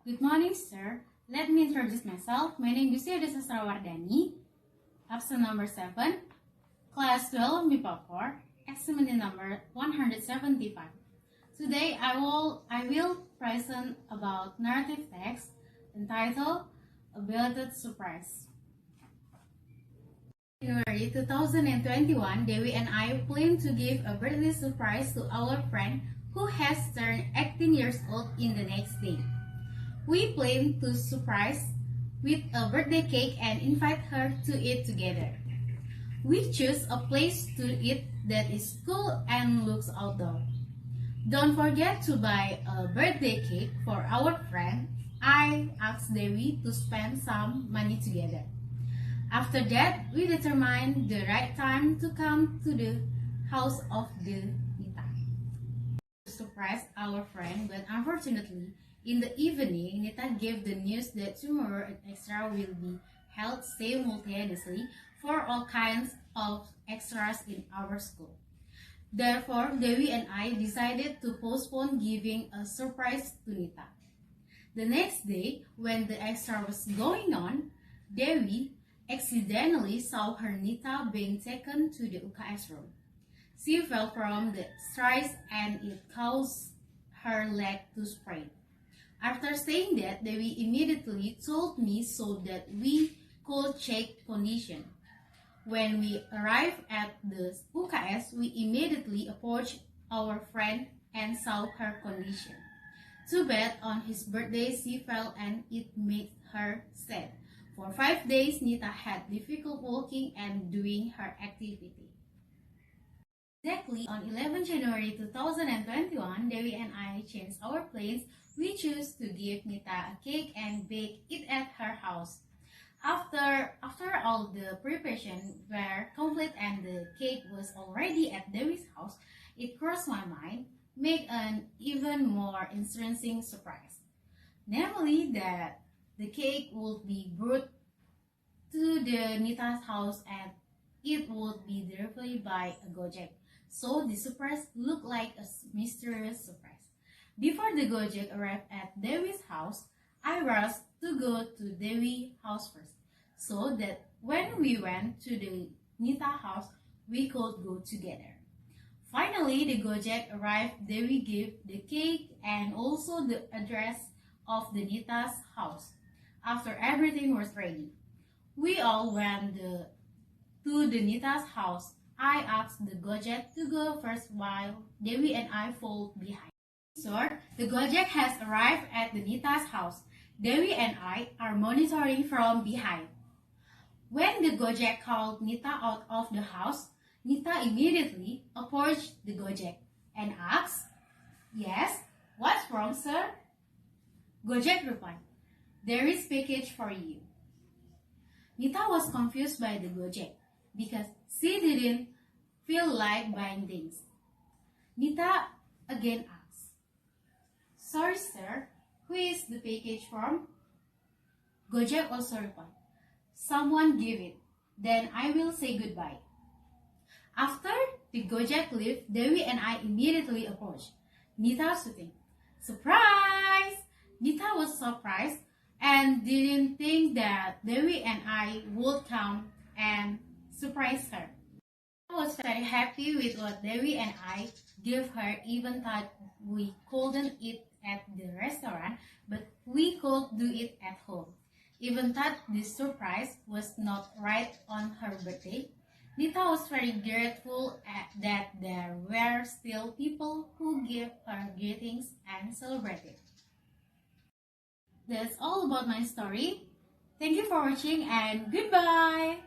Good morning, sir. Let me introduce myself. My name is Yudha Sastrawardani, absent number 7, class 12, MIPA 4, examination number 175. Today, I will present about narrative text entitled A Belated Surprise. January 2021, Dewi and I plan to give a birthday surprise to our friend who has turned 18 years old in the next day. We plan to surprise with a birthday cake and invite her to eat together. We choose a place to eat that is cool and looks outdoor. Don't forget to buy a birthday cake for our friend. I asked Dewi to spend some money together. After that, we determined the right time to come to the house of the Nita to surprise our friend, but unfortunately, in the evening, Nita gave the news that tomorrow an extra will be held simultaneously for all kinds of extras in our school. Therefore, Dewi and I decided to postpone giving a surprise to Nita. The next day, when the extra was going on, Dewi accidentally saw her Nita being taken to the UKS room. She fell from the stairs and it caused her leg to sprain. After saying that, Dewi immediately told me so that we could check condition. When we arrived at the UKS, we immediately approached our friend and saw her condition. Too bad on his birthday she fell and it made her sad. For 5 days, Nita had difficulty walking and doing her activity. Exactly on 11 January 2021, Dewi and I changed our plans. We chose to give Nita a cake and bake it at her house. After all the preparations were complete and the cake was already at Dewi's house, it crossed my mind, make an even more interesting surprise. Namely that the cake would be brought to the Nita's house and it would be delivered by a Gojek. So the surprise looked like a mysterious surprise. Before the Gojek arrived at Dewi's house, I rushed to go to Dewi's house first, so that when we went to the Nita house, we could go together. Finally, the Gojek arrived. Dewi gave the cake and also the address of the Nita's house. After everything was ready, we all went to the Nita's house. I asked the Gojek to go first while Dewi and I followed behind. Sir, the Gojek has arrived at the Nita's house. Dewi and I are monitoring from behind. When the Gojek called Nita out of the house, Nita immediately approached the Gojek and asked, "Yes, what's wrong, sir?" Gojek replied, "There is package for you." Nita was confused by the Gojek because she didn't feel like buying things. Nita again asked, "Sorry, sir, who is the package from?" Gojek also replied, "Someone gave it, then I will say goodbye." After the Gojek left, Dewi and I immediately approached Nita shooting. Surprise! Nita was surprised and didn't think that Dewi and I would come and surprise her. I was very happy with what Dewi and I gave her, even thought we couldn't eat at the restaurant, but we could do it at home. Even thought this surprise was not right on her birthday. Nita was very grateful that there were still people who gave her greetings and celebrated. That's all about my story. Thank you for watching and goodbye!